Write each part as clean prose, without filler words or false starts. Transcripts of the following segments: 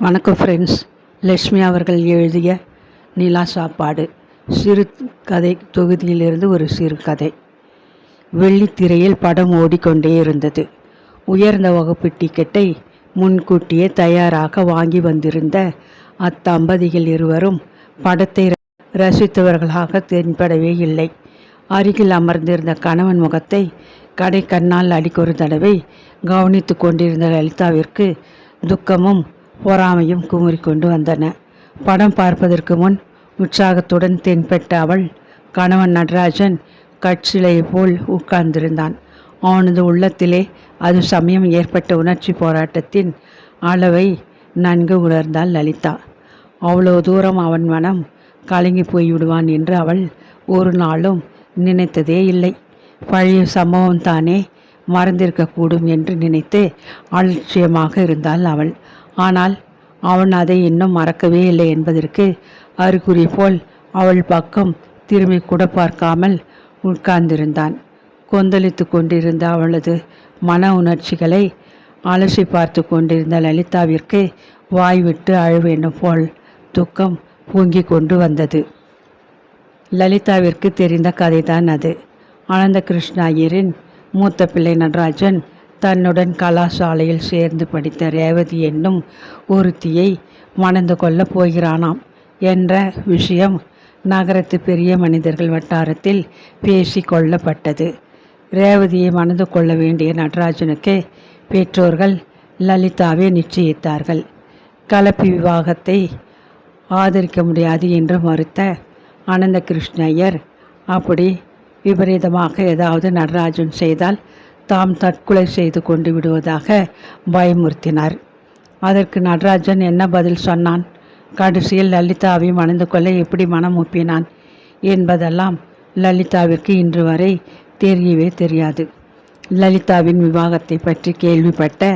வணக்கம் ஃப்ரெண்ட்ஸ். லக்ஷ்மி அவர்கள் எழுதிய நிலா சாப்பாடு சிறு கதை தொகுதியிலிருந்து ஒரு சிறு கதை. வெள்ளித்திரையில் படம் ஓடிக்கொண்டே இருந்தது. உயர்ந்த வகுப்பு டிக்கெட்டை முன்கூட்டியே தயாராக வாங்கி வந்திருந்த அத்தம்பதிகள் இருவரும் படத்தை ரசித்தவர்களாக தென்படவே இல்லை. அருகில் அமர்ந்திருந்த கணவன் முகத்தை கடை கண்ணால் அடிக்கொரு தடவை கவனித்து கொண்டிருந்த லலிதாவிற்கு துக்கமும் பொறாமையும் குமுறிக்கொண்டு வந்தன. படம் பார்ப்பதற்கு முன் உற்சாகத்துடன் தென்பட்ட அவள் கணவன் நடராஜன் கற்சிலை போல் உட்கார்ந்திருந்தான். அவனது உள்ளத்திலே அது சமயம் ஏற்பட்ட உணர்ச்சி போராட்டத்தின் அளவை நன்கு உணர்ந்தாள் லலிதா. அவ்வளோ தூரம் அவன் மனம் கலங்கி போய்விடுவான் என்று அவள் ஒரு நாளும் நினைத்ததே இல்லை. பழைய சம்பவம் தானே மறந்திருக்கக்கூடும் என்று நினைத்து அலட்சியமாக இருந்தாள் அவள். ஆனால் அவன் அதை இன்னும் மறக்கவே இல்லை என்பதற்கு அறிகுறி போல் அவள் பக்கம் திரும்பி கூட பார்க்காமல் உட்கார்ந்திருந்தான். கொந்தளித்து கொண்டிருந்த அவளது மன உணர்ச்சிகளை அலசி பார்த்து கொண்டிருந்த லலிதாவிற்கு வாய்விட்டு அழ வேண்டும் போல் துக்கம் பொங்கி கொண்டு வந்தது. லலிதாவிற்கு தெரிந்த கதைதான் அது. அனந்த கிருஷ்ண ஐயரின் மூத்த பிள்ளை நடராஜன் தன்னுடன் கலாசாலையில் சேர்ந்து படித்த ரேவதி என்னும் ஒருத்தியை மணந்து கொள்ளப் போகிறானாம் என்ற விஷயம் நகரத்து பெரிய மனிதர்கள் வட்டாரத்தில் பேசி கொள்ளப்பட்டது. ரேவதியை மணந்து கொள்ள வேண்டிய நடராஜனுக்கு பெற்றோர்கள் லலிதாவை நிச்சயித்தார்கள். கலப்பு விவாகத்தை ஆதரிக்க முடியாது என்று மறுத்த அனந்த கிருஷ்ண ஐயர் அப்படி விபரீதமாக ஏதாவது நடராஜன் செய்தால் தாம் தற்கொலை செய்து கொண்டு விடுவதாக பயமுறுத்தினார். அதற்கு நடராஜன் என்ன பதில் சொன்னான், கடைசியில் லலிதாவை மணந்து கொள்ள எப்படி மனம் ஒப்பினான் என்பதெல்லாம் லலிதாவிற்கு இன்று வரை தெரியவே தெரியாது. லலிதாவின் விவாகத்தை பற்றி கேள்விப்பட்ட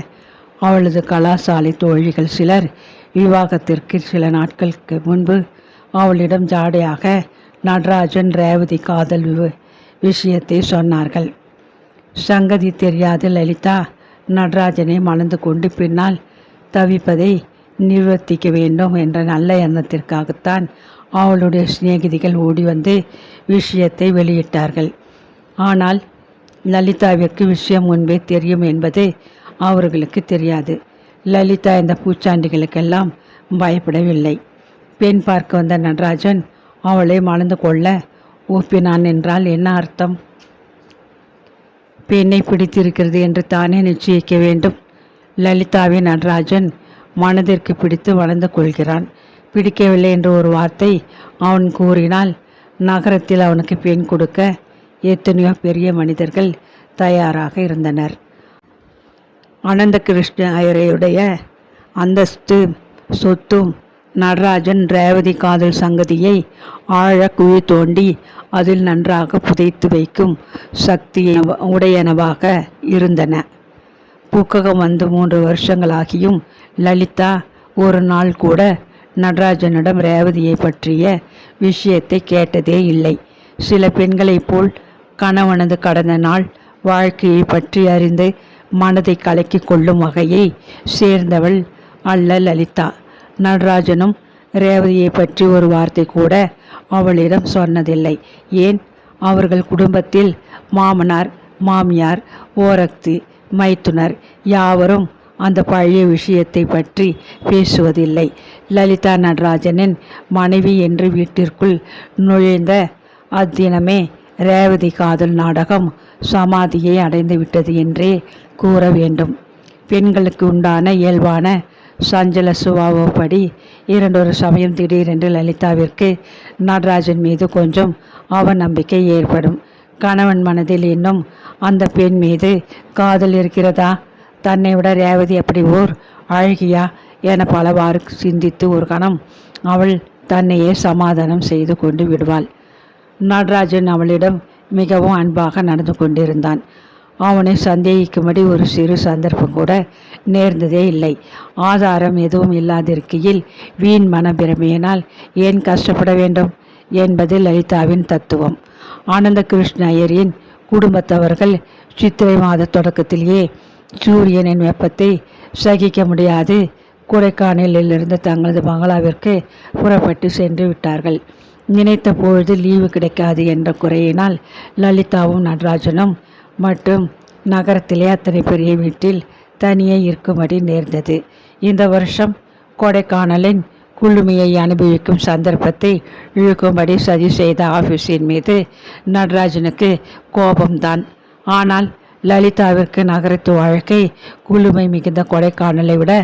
அவளது கலாசாலை தோழிகள் சிலர் விவாகத்திற்கு சில நாட்களுக்கு முன்பு அவளிடம் ஜாடையாக நடராஜன் ரேவதி காதல் விஷயத்தை சொன்னார்கள். சங்கதி தெரியாத லலிதா நடராஜனை மணந்து கொண்டு பின்னால் தவிப்பதை நிவர்த்திக்க வேண்டும் என்ற நல்ல எண்ணத்திற்காகத்தான் அவளுடைய சிநேகிதிகள் ஓடி வந்து விஷயத்தை வெளியிட்டார்கள். ஆனால் லலிதாவிற்கு விஷயம் முன்பே தெரியும் என்பது அவர்களுக்கு தெரியாது. லலிதா இந்த பூச்சாண்டிகளுக்கெல்லாம் பயப்படவில்லை. பெண் பார்க்க வந்த நடராஜன் அவளை மணந்து கொள்ள ஒப்பினான் என்றால் என்ன அர்த்தம்? பெண்ணை பிடித்திருக்கிறது என்று தானே நிச்சயிக்க வேண்டும். லலிதாவை நடராஜன் மனதிற்கு பிடித்து வளர்ந்து கொள்கிறான். பிடிக்கவில்லை என்று ஒரு வார்த்தை அவன் கூறினால் நகரத்தில் அவனுக்கு பெண் கொடுக்க எத்தனையோ பெரிய மனிதர்கள் தயாராக இருந்தனர். அனந்த கிருஷ்ண ஐயரையுடைய அந்தஸ்து சொத்தும் நடராஜன் ரேவதி காதல் சங்கதியை ஆழ குழி தோண்டி அதில் நன்றாக புதைத்து வைக்கும் சக்தியை உடையனவாக இருந்தன. புக்ககம் வந்து 3 வருஷங்களாகியும் லலிதா ஒரு நாள் கூட நடராஜனிடம் ரேவதியை பற்றிய விஷயத்தை கேட்டதே இல்லை. சில பெண்களைப் போல் கணவனது கடந்த நாள் வாழ்க்கையை பற்றி அறிந்து மனதை கலக்கி கொள்ளும் வகையை சேர்ந்தவள் அல்ல லலிதா. நடராஜனும் ரேவதியை பற்றி ஒரு வார்த்தை கூட அவளிடம் சொன்னதில்லை. ஏன், அவர்கள் குடும்பத்தில் மாமனார் மாமியார் ஓரக்தி மைத்துனர் யாவரும் அந்த பழைய விஷயத்தை பற்றி பேசுவதில்லை. லலிதா நடராஜனின் மனைவி என்று வீட்டிற்குள் நுழைந்த அத்தினமே ரேவதி காதல் நாடகம் சமாதியை அடைந்து விட்டது என்றே கூற வேண்டும். பெண்களுக்கு உண்டான இயல்பான சஞ்சல சுபாவப்படி 2 சமயம் திடீரென்று லலிதாவிற்கு நடராஜன் மீது கொஞ்சம் அவநம்பிக்கை ஏற்படும். கணவன் மனதில் இன்னும் அந்த பெண் மீது காதல் இருக்கிறதா, தன்னை விட ரேவதி அப்படி ஓர் அழகியா என பலவாறு சிந்தித்து ஒரு கணம் அவள் தன்னையே சமாதானம் செய்து கொண்டு விடுவாள். நடராஜன் அவளிடம் மிகவும் அன்பாக நடந்து கொண்டிருந்தான். அவனை சந்தேகிக்கும்படி ஒரு சிறு சந்தர்ப்பம் கூட நேர்ந்ததே இல்லை. ஆதாரம் எதுவும் இல்லாதிருக்கையில் வீண் மனப்பிரமையினால் ஏன் கஷ்டப்பட வேண்டும் என்பது லலிதாவின் தத்துவம். ஆனந்த கிருஷ்ண ஐயரின் குடும்பத்தவர்கள் சித்திரை மாத தொடக்கத்திலேயே சூரியனின் வெப்பத்தை சகிக்க முடியாது கொடைக்கானலில் இருந்து தங்களது பங்களாவிற்கு புறப்பட்டு சென்று விட்டார்கள். நினைத்த பொழுது லீவு கிடைக்காது என்ற குறையினால் லலிதாவும் நடராஜனும் மட்டும் நகரத்திலே அத்தனை பெரிய வீட்டில் தனியே இருக்கும்படி நேர்ந்தது. இந்த வருஷம் கொடைக்கானலின் குளுமையை அனுபவிக்கும் சந்தர்ப்பத்தை இழுக்கும்படி சதி செய்த ஆஃபீஸின் மீது நடராஜனுக்கு கோபம்தான். ஆனால் லலிதாவிற்கு நகரத்து வாழ்க்கை குளுமை மிகுந்த கொடைக்கானலை விட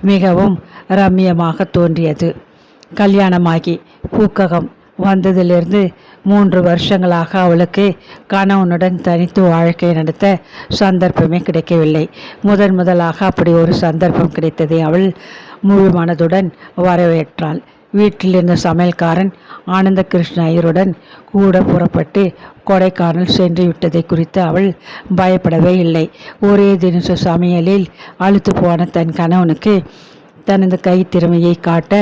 மிகவும் ரம்மியமாக தோன்றியது. கல்யாணமாகி பூக்ககம் வந்ததிலிருந்து 3 வருஷங்களாக அவளுக்கு கணவனுடன் தனித்து வாழ்க்கை நடத்த சந்தர்ப்பமே கிடைக்கவில்லை. முதலாக அப்படி ஒரு சந்தர்ப்பம் கிடைத்ததை அவள் முழு மனதுடன் வரவேற்றாள். வீட்டில் இருந்த சமையல்காரன் ஆனந்த கிருஷ்ண ஐயருடன் கூட புறப்பட்டு கொடைக்கானல் சென்று விட்டதை குறித்து அவள் பயப்படவே இல்லை. ஒரே தினசு சமையலில் அழுத்து போன தன் கணவனுக்கு தனது கைத்திறமையை காட்ட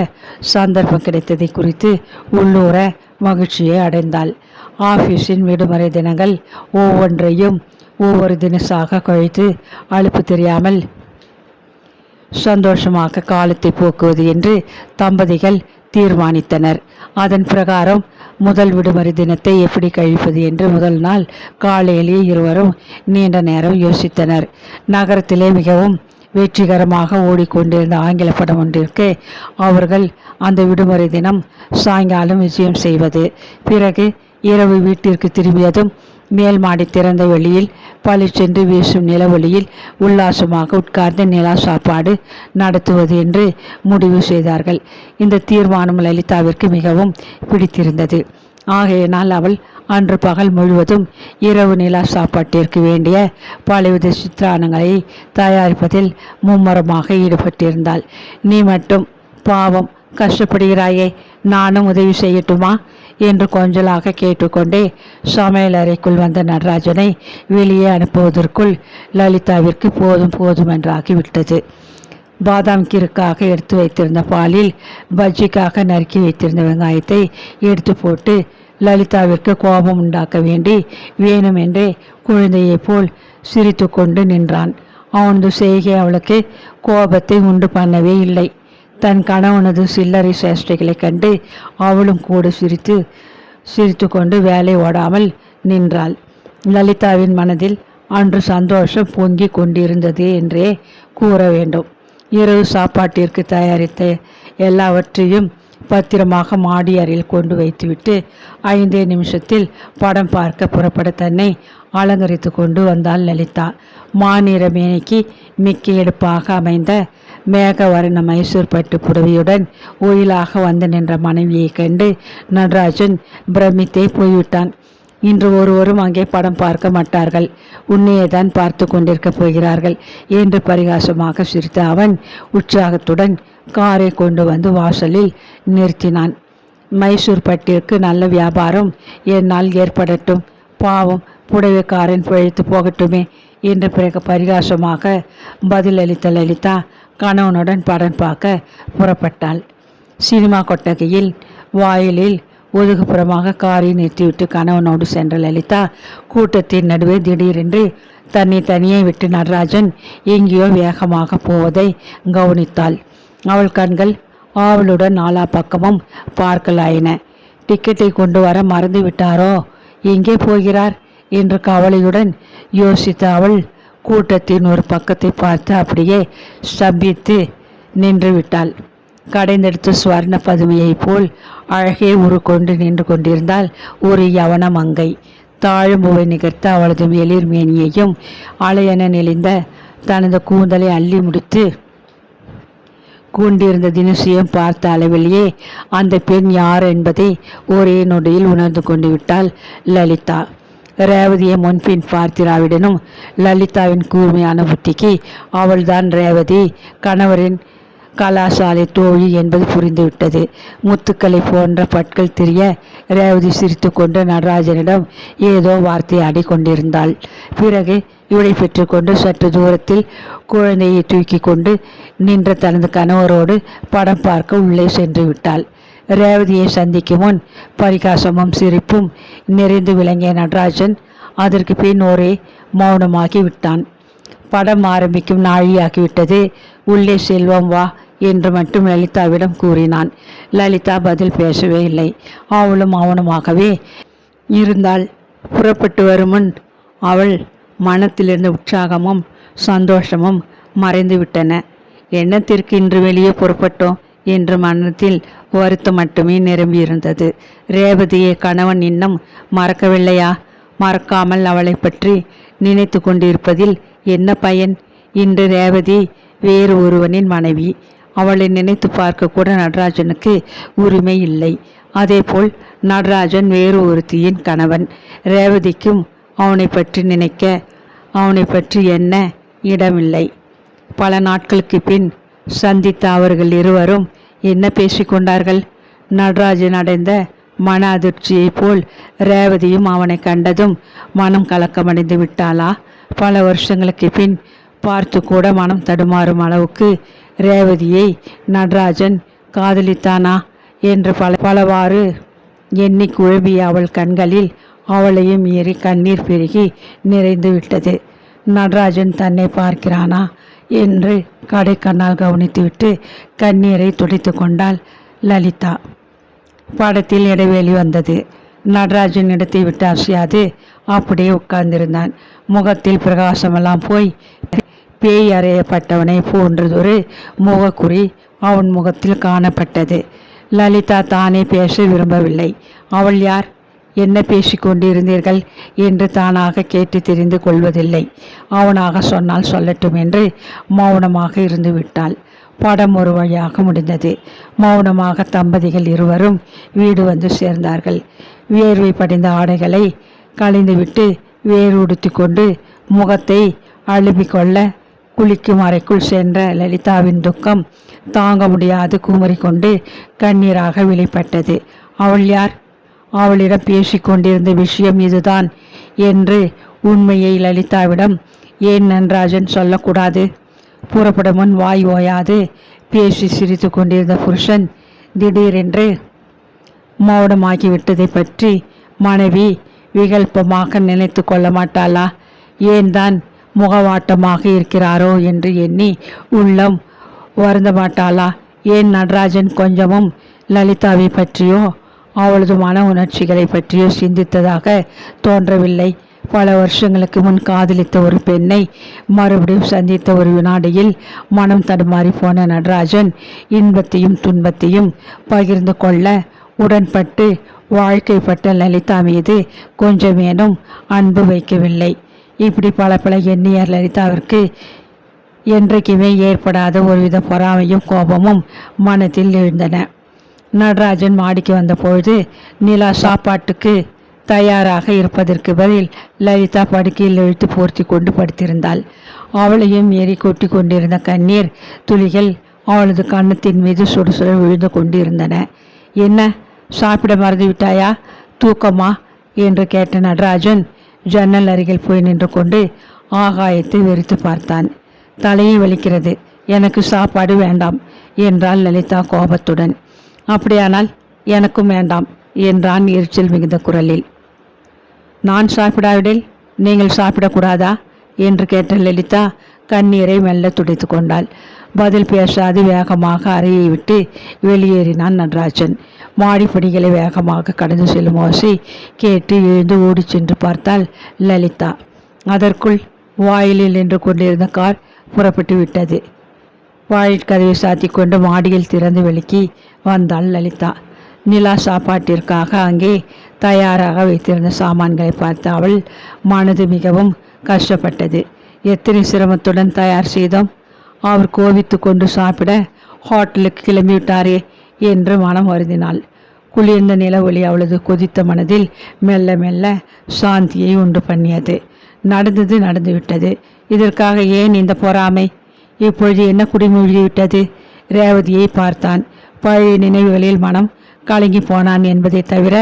சந்தர்ப்பம் கிடைத்ததை குறித்து உள்ளூர மகிழ்ச்சியை அடைந்தாள். ஆஃபீஸின் விடுமுறை தினங்கள் ஒவ்வொன்றையும் ஒவ்வொரு தினசாக கழித்து அலுப்பு தெரியாமல் சந்தோஷமாக காலத்தை போக்குவது என்று தம்பதிகள் தீர்மானித்தனர். அதன் பிரகாரம் முதல் விடுமுறை தினத்தை எப்படி கழிப்பது என்று முதல் நாள் காலையிலேயே இருவரும் நீண்ட நேரம் யோசித்தனர். நகரத்திலே மிகவும் வெற்றிகரமாக ஓடிக்கொண்டிருந்த ஆங்கில படம் ஒன்றிற்கு அவர்கள் அந்த விடுமுறை தினம் சாயங்காலம் விஜயம் செய்வது. பிறகு இரவு வீட்டிற்கு திரும்பியதும் மேல் மாடி திறந்த வெளியில் பளிச்சென்று வீசும் நிலவொளியில் உல்லாசமாக உட்கார்ந்து நிலா சாப்பாடு நடத்துவது என்று முடிவு செய்தார்கள். இந்த தீர்மானம் லலிதாவிற்கு மிகவும் பிடித்திருந்தது. ஆகையினால் அவள் அன்று பகல் முழுவதும் இரவு நிலா சாப்பாட்டிற்கு வேண்டிய பலவித சித்திரானங்களை தயாரிப்பதில் மும்முரமாக ஈடுபட்டிருந்தாள். நீ மட்டும் பாவம் கஷ்டப்படுகிறாயே, நானும் உதவி செய்யட்டுமா என்று கொஞ்சலாக கேட்டுக்கொண்டே சமையல் அறைக்குள் வந்த நடராஜனை வெளியே அனுப்புவதற்குள் லலிதாவிற்கு போதும் என்றாகிவிட்டது. பாதாம் கீருக்காக எடுத்து வைத்திருந்த பாலில் பஜ்ஜிக்காக நறுக்கி வைத்திருந்த வெங்காயத்தை எடுத்து போட்டு லலிதாவிற்கு கோபம் உண்டாக்க வேண்டி வேணுமென்றே குழந்தையைப் போல் சிரித்து கொண்டு நின்றான். அவனது செய்கை அவளுக்கு கோபத்தை உண்டு பண்ணவே இல்லை. தன் கணவனது சில்லறை சேஷ்டைகளை கண்டு அவளும் கூட சிரித்து கொண்டு வேலை ஓடாமல் நின்றாள். லலிதாவின் மனதில் அன்று சந்தோஷம் பொங்கி கொண்டிருந்தது என்றே கூற வேண்டும். இரவு சாப்பாட்டிற்கு தயாரித்த எல்லாவற்றையும் பத்திரமாக மாடி அறையில் கொண்டு வைத்துவிட்டு 5 நிமிஷத்தில் படம் பார்க்க புறப்பட தன்னை அலங்கரித்து கொண்டு வந்தாள் லலிதா. மாநிற மேனிக்கு மிக்க எடுப்பாக அமைந்த மேகவர்ண மைசூர் பட்டு புடவையுடன் ஒயிலாக வந்து நின்ற மனைவியை கண்டு நடராஜன் பிரமித்தே போய்விட்டான். இன்று ஒருவரும் அங்கே படம் பார்க்க மாட்டார்கள், உன்னையேதான் பார்த்து கொண்டிருக்க போகிறார்கள் என்று பரிகாசமாக சிரித்த அவன் உற்சாகத்துடன் காரை கொண்டு வந்து வாசலில் நிறுத்தினான். மைசூர் பட்டிற்கு நல்ல வியாபாரம் என்னால் ஏற்படட்டும், பாவம் புடவைக்காரன் பிழைத்து போகட்டுமே என்று பிறகு பரிகாசமாக பதிலளித்த லலிதா கணவனுடன் படம் பார்க்க புறப்பட்டாள். சினிமா கொட்டகையில் வாயிலில் ஒதுகுப்புறமாக காரை நிறுத்திவிட்டு கணவனோடு சென்ற லலிதா கூட்டத்தின் நடுவே திடீரென்று தன்னை தனியே விட்டு நடராஜன் எங்கேயோ வேகமாக போவதை கவனித்தாள். அவள் கண்கள் ஆவலுடன் நாலா பக்கமும் பார்க்கலாயின. டிக்கெட்டை கொண்டு வர மறந்து விட்டாரோ, எங்கே போகிறார் என்று கவலையுடன் யோசித்த அவள் கூட்டத்தின் ஒரு பக்கத்தை பார்த்து அப்படியே ஸ்தம்பித்து நின்று விட்டாள். கடைந்தெடுத்த சுவர்ண பதுமையைப் போல் அழகே உருக்கொண்டு நின்று கொண்டிருந்தால் ஒரு யவன மங்கை. தாழம்புவை நிகர்த்த அவளது மேலிர் மேனியையும் அலையென நெளிந்த தனது கூந்தலை அள்ளி முடித்து கொண்டிருந்த தினசியம் பார்த்த அளவிலேயே அந்த பெண் யார் என்பதை ஒரே நொடியில் உணர்ந்து கொண்டு விட்டாள் லலிதா. ரேவதியை முன்பின் பார்த்திராவிடனும் லலிதாவின் கூர்மையான புத்திக்கு அவள்தான் ரேவதி கணவரின் கலாசாலை தோழி என்பது புரிந்துவிட்டது. முத்துக்களை போன்ற பற்கள் தெரிய ரேவதி சிரித்து கொண்டு நடராஜனிடம் ஏதோ வார்த்தை ஆடிக்கொண்டிருந்தாள். பிறகு இவளை பெற்றுக்கொண்டு சற்று தூரத்தில் குழந்தையை தூக்கி கொண்டு நின்ற தனது கணவரோடு படம் பார்க்க உள்ளே சென்று விட்டாள். ரேவதியை சந்திக்கும் முன் பரிகாசமும் சிரிப்பும் நிறைந்து விளங்கிய நடராஜன் அதற்கு பின் ஒரே மௌனமாகி விட்டான். படம் ஆரம்பிக்கும் நாழியாகிவிட்டது. உள்ளே செல்வம் வா என்று மட்டும் லலிதாவிடம் கூறினான். லலிதா பதில் பேசவே இல்லை. அவளும் மௌனமாகவே இருந்தாள். புறப்பட்டு வருமுன் அவள் மனத்திலிருந்த உற்சாகமும் சந்தோஷமும் மறைந்து விட்டன. எண்ணத்திற்கு இன்று வெளியே புறப்பட்டோம் என்று மனத்தில் வருத்தம் மட்டுமே நிரம்பியிருந்தது. ரேவதியை கணவன் இன்னும் மறக்கவில்லையா? மறக்காமல் அவளை பற்றி நினைத்து கொண்டிருப்பதில் என்ன பயன்? இன்று ரேவதி வேறு ஒருவனின் மனைவி. அவளை நினைத்து பார்க்க கூட நடராஜனுக்கு உரிமை இல்லை. அதேபோல் நடராஜன் வேறு ஒருத்தியின் கணவன். ரேவதிக்கும் அவனை பற்றி நினைக்க, அவனை பற்றி எண்ண இடமில்லை. பல நாட்களுக்கு பின் சந்தித்த அவர்கள் இருவரும் என்ன பேசிக்கொண்டார்கள்? நடராஜன் அடைந்த மன அதிர்ச்சியைப் போல் ரேவதியும் அவனை கண்டதும் மனம் கலக்கமடைந்து விட்டாளா? பல வருஷங்களுக்கு பின் பார்த்து கூட மனம் தடுமாறும் அளவுக்கு ரேவதியை நடராஜன் காதலித்தானா என்று பலவாறு எண்ணி குழம்பிய அவள் கண்களில் அவளையும் மீறி கண்ணீர் பெருகி நிறைந்து விட்டது. நடராஜன் தன்னை பார்க்கிறானா என்று கடைக்கண்ணால் கவனித்துவிட்டு கண்ணீரை துடைத்து கொண்டாள் லலிதா. படத்தில் இடைவேளி வந்தது. நடராஜன் இடத்தை விட்டு அசையாது அப்படியே உட்கார்ந்திருந்தான். முகத்தில் பிரகாசமெல்லாம் போய் பேய் அறையப்பட்டவனை போன்றதொரு முகக்குறி அவன் முகத்தில் காணப்பட்டது. லலிதா தானே பேச விரும்பவில்லை. அவள் யார்? என்ன பேசிக்கொண்டிருந்தீர்கள் என்று தானாக கேட்டு தெரிந்து கொள்வதில்லை. அவனாக சொன்னால் சொல்லட்டும் என்று மௌனமாக இருந்து விட்டாள். படம் ஒரு வழியாக முடிந்தது. மௌனமாக தம்பதிகள் இருவரும் வீடு வந்து சேர்ந்தார்கள். வேர்வை படிந்த ஆடைகளை களைந்துவிட்டு வேறு உடுத்தி கொண்டு முகத்தை அழுப்பிக்கொள்ள குளிக்கும் அறைக்குள் சென்ற லலிதாவின் துக்கம் தாங்க முடியாது குமரிக்கொண்டு கண்ணீராக வெளிப்பட்டது. அவள் யார்? அவளிடம் பேசிக்கொண்டிருந்த விஷயம் இதுதான் என்று உண்மையை லலிதாவிடம் ஏன் நடராஜன் சொல்லக்கூடாது? புறப்படும் முன் வாய் ஓயாது பேசி சிரித்து கொண்டிருந்த புருஷன் திடீரென்று மௌனமாகிவிட்டதை பற்றி மனைவி விகல்பமாக நினைத்து கொள்ள மாட்டாளா? ஏன் தான் முகவாட்டமாக இருக்கிறாரோ என்று எண்ணி உள்ளம் வருந்த மாட்டாளா? ஏன் நடராஜன் கொஞ்சமும் லலிதாவை பற்றியோ அவளது மன உணர்ச்சிகளை பற்றியோ சிந்தித்ததாக தோன்றவில்லை. பல வருஷங்களுக்கு முன் காதலித்த ஒரு பெண்ணை மறுபடியும் சந்தித்த ஒரு வினாடியில் மனம் தடுமாறி போன நடராஜன் இன்பத்தையும் துன்பத்தையும் பகிர்ந்து கொள்ள உடன்பட்டு வாழ்க்கைப்பட்ட லலிதா மீது கொஞ்சமேனும் அன்பு வைக்கவில்லை. இப்படி பல எண்ணிய லலிதாவிற்கு என்றைக்குமே ஏற்படாத ஒருவித பொறாமையும் கோபமும் மனத்தில் எழுந்தன. நடராஜன் மாடிக்கு வந்தபொழுது நிலா சாப்பாட்டுக்கு தயாராக இருப்பதற்கு பதில் லலிதா படுக்கையில் இழுத்து போர்த்தி கொண்டு படுத்திருந்தாள். அவளையும் ஏறி கொட்டி கொண்டிருந்த கண்ணீர் துளிகள் அவளது கன்னத்தின் மீது சுடுசுட விழுந்து கொண்டிருந்தன. என்ன, சாப்பிட மறந்து விட்டாயா? தூக்கமா என்று கேட்ட நடராஜன் ஜன்னல் அருகில் போய் நின்று கொண்டு ஆகாயத்தை வெறித்து பார்த்தான். தலையை வலிக்கிறது, எனக்கு சாப்பாடு வேண்டாம் என்றாள் லலிதா கோபத்துடன். அப்படியானால் எனக்கும் வேண்டாம் என்றான் எரிச்சல் மிகுந்த குரலில். நான் சாப்பிடாவிடில் நீங்கள் சாப்பிடக்கூடாதா என்று கேட்ட லலிதா கண்ணீரை மெல்ல துடைத்து கொண்டாள். பதில் பேசாது வேகமாக அறையை விட்டு வெளியேறினான் நடராஜன். மாடிப்படிகளை வேகமாக கடந்து செல்லும் ஓசை கேட்டு எழுந்து ஓடி சென்று பார்த்தாள் லலிதா. அதற்குள் வாயிலில் நின்று கொண்டிருந்த கார் புறப்பட்டு விட்டது. வாயிற்கதவை சாத்தி கொண்டு மாடியில் திறந்து வெளிக்கி வந்தாள் லலிதா. நிலா சாப்பாட்டிற்காக அங்கே தயாராக வைத்திருந்த சாமான்களை பார்த்து அவள் மனது மிகவும் கஷ்டப்பட்டது. எத்தனை சிரமத்துடன் தயார் செய்தோம். அவர் கோபித்து கொண்டு சாப்பிட ஹோட்டலுக்கு கிளம்பிவிட்டாரே என்று மனம் வருந்தினாள். குளிர்ந்த நில ஒளி அவளது கொதித்த மனதில் மெல்ல மெல்ல சாந்தியை உண்டு பண்ணியது. நடந்தது நடந்துவிட்டது. இதற்காக ஏன் இந்த பொறாமை? இப்பொழுது என்ன குடிமூழ்கிவிட்டது? ரேவதியை பார்த்தான். பழைய நினைவுகளில் மனம் கலங்கி போனான் என்பதை தவிர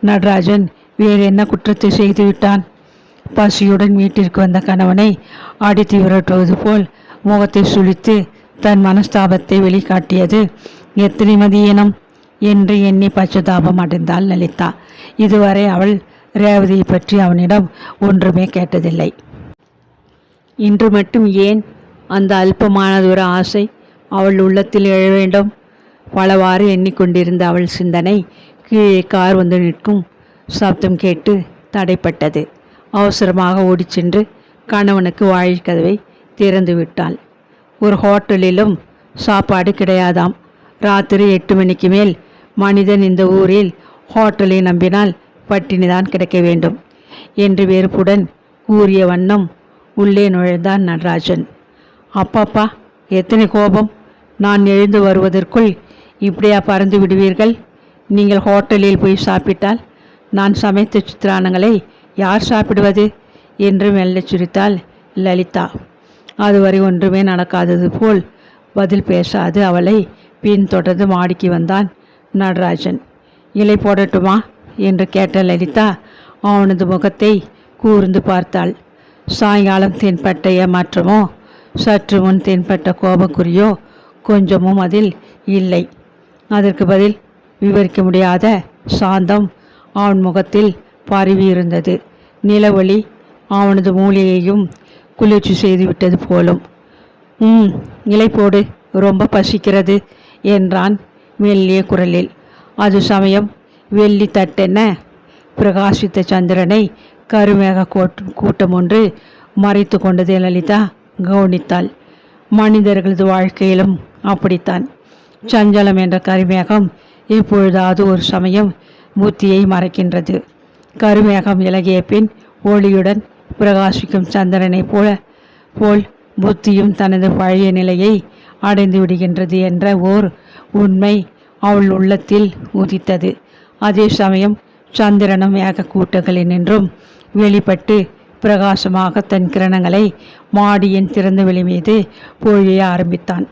நடராஜன் வேறு என்ன குற்றத்தை செய்து விட்டான்? பசியுடன் வீட்டிற்கு வந்த கணவனை அடித்து விரட்டுவது போல் முகத்தை சுழித்து தன் மனஸ்தாபத்தை வெளிக்காட்டியது எத்தனை மதியீனம் என்று எண்ணி பச்சதாபம் அடைந்தாள் லலிதா. இதுவரை அவள் ரேவதியை பற்றி அவனிடம் ஒன்றுமே கேட்டதில்லை. இன்று மட்டும் ஏன் அந்த அல்பமானதொரு ஆசை அவள் உள்ளத்தில் எழ வேண்டும். பலவாறு எண்ணிக்கொண்டிருந்த அவள் சிந்தனை கீழே கார் வந்து நிற்கும் சப்தம் கேட்டு தடைப்பட்டது. அவசரமாக ஓடிச் சென்று கணவனுக்கு வாயிற்கதவை திறந்து விட்டாள். ஒரு ஹோட்டலிலும் சாப்பாடு கிடையாதாம். ராத்திரி 8 மணிக்கு மேல் மனிதன் இந்த ஊரில் ஹோட்டலை நம்பினால் பட்டினிதான் கிடைக்க வேண்டும் என்று வெறுப்புடன் கூறிய வண்ணம் உள்ளே நுழைந்தான் நடராஜன். அப்பாப்பா, எத்தனை கோபம்! நான் எழுந்து வருவதற்குள் இப்படியா பறந்து விடுவீர்கள்? நீங்கள் ஹோட்டலில் போய் சாப்பிட்டால் நான் சமைத்த சித்திரானங்களை யார் சாப்பிடுவது என்று மெல்லச் சிரித்தாள் லலிதா. அதுவரை ஒன்றுமே நடக்காதது போல் பதில் பேசாது அவளை பின்தொடர்ந்து மாடிக்கு வந்தான் நடராஜன். இலை போடட்டுமா என்று கேட்ட லலிதா அவனது முகத்தை கூர்ந்து பார்த்தாள். சாயங்காலம் தென்பட்ட ஏமாற்றமோ சற்று முன் தென்பட்ட கோபக்குறியோ கொஞ்சமும் அதில் இல்லை. அதற்கு பதில் விவரிக்க முடியாத சாந்தம் அவன் முகத்தில் பரவியிருந்தது. நிலவொளி அவனது மூளையையும் குளிர்ச்சி செய்துவிட்டது போலும். இலை போடு, ரொம்ப பசிக்கிறது என்றான் மெல்லிய குரலில். அது சமயம் வெள்ளி தட்டென பிரகாசித்த சந்திரனை கருமேக கூட்டம் ஒன்று மறைத்து கொண்டதை லலிதா கவனித்தாள். மனிதர்களது வாழ்க்கையிலும் அப்படித்தான். சஞ்சலம் என்ற கருமேகம் எப்பொழுதாவது ஒரு சமயம் புத்தியை மறைக்கின்றது. கருமேகம் விலகிய பின் ஒளியுடன் பிரகாசிக்கும் சந்திரனை போல் புத்தியும் தனது பழைய நிலையை அடைந்து விடுகின்றது என்ற ஓர் உண்மை அவள் உள்ளத்தில் உதித்தது. அதே சமயம் சந்திரனும் மேகக்கூட்டங்களினின்றும் வெளிப்பட்டு பிரகாசமாக தன் கிரணங்களை மாடியின் திறந்த வெளி மீது பொழிய ஆரம்பித்தான்.